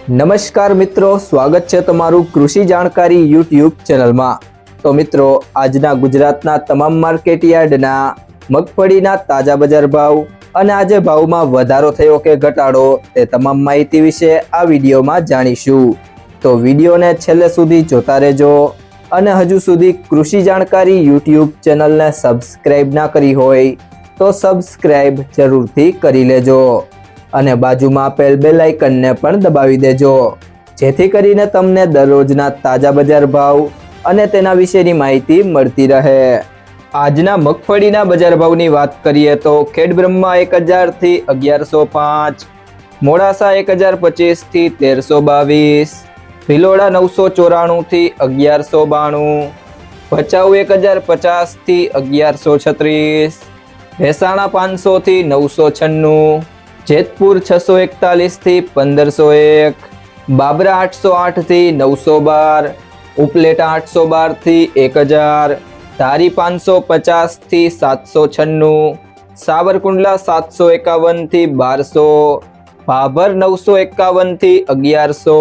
નમસ્કાર મિત્રો, સ્વાગત છે તમારું કૃષિ જાણકારી યુટ્યુબ ચેનલમાં। તો મિત્રો, આજના ગુજરાતના તમામ માર્કેટ યાર્ડના મગફળીના તાજા બજાર ભાવ અને આજે ભાવમાં વધારો થયો કે ઘટાડો તે તમામ માહિતી વિશે આ વિડીયોમાં જાણીશું। તો વિડીયોને છેલ્લે સુધી જોતા રહેજો અને હજુ સુધી કૃષિ જાણકારી યુટ્યુબ ચેનલને સબસ્ક્રાઇબ ના કરી હોય તો સબસ્ક્રાઇબ જરૂરથી કરી લેજો અને બાજુમાં આપેલ બેલ આઇકનને પણ દબાવી દેજો, જેથી કરીને તમને દરરોજના તાજા બજાર ભાવ અને તેના વિશેની માહિતી મળતી રહે। આજના મગફળીના બજાર ભાવની વાત કરીએ તો ખેડબ્રહ્મા 1000 થી 1105, મોડાસા 1025 થી 1322, ભિલોડા 994 થી 1192, ભચાઉ 1050 થી 1136, મહેસાણા 500 થી 996, જેતપુર 641 થી 1501, બાબરા 808 થી 912, ઉપલેટા 812 થી 1000, ધારી 550 થી 796, સાવરકુંડલા 751 થી 1200, ભાભર 951 થી 1100,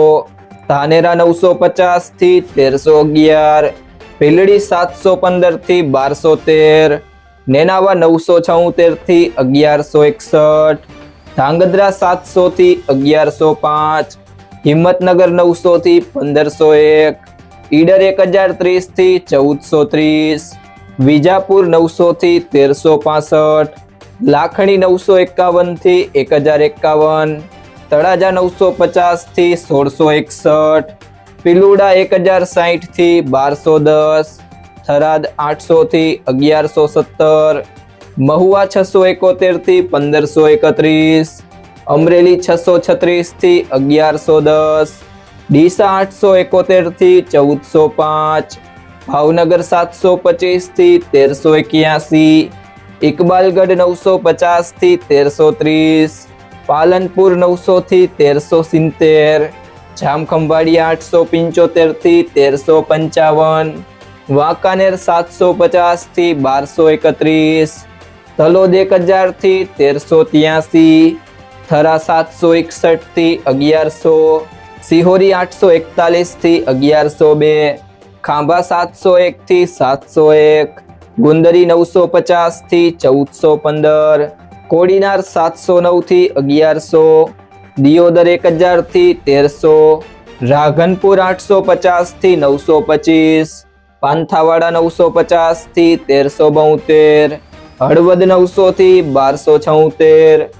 ધાનેરા 950 થી 1311, ભીલડી 715 થી 1213, નેનાવા 976 થી 1161, ધાંગધ્રા 700 થી 1105, હિંમતનગર 900 થી 1501, ઈડર 1030 થી 1430, વિજાપુર 900 થી 1365, લાખણી 951 થી 1051, તળાજા 950 થી 1661, પિલુડા 1060 થી 1210, થરાદ 800 થી 1117, મહુવા 671 થી 1531, અમરેલી 636 થી 1110, ડીસા 871 થી 1405, ભાવનગર 725 થી 1381, ઇકબાલગઢ 950 થી 1330, પાલનપુર 900 થી 1370, જામખંભાળિયા 875 થી 1355, વાંકાનેર 750 થી 1231, તલોદ 1000 થી 1383, થરા 761 થી 1100, સિહોરી 841 થી 1102, ખાંભા 701 થી 701, ગુંદરી 950 થી 1415, કોડીનાર 709 થી 1100, દિયોદર 1000 થી 1300, રાધનપુર 850 થી 925, પાંથાવાડા 950 થી 1372, હળવદ 900 થી 1276,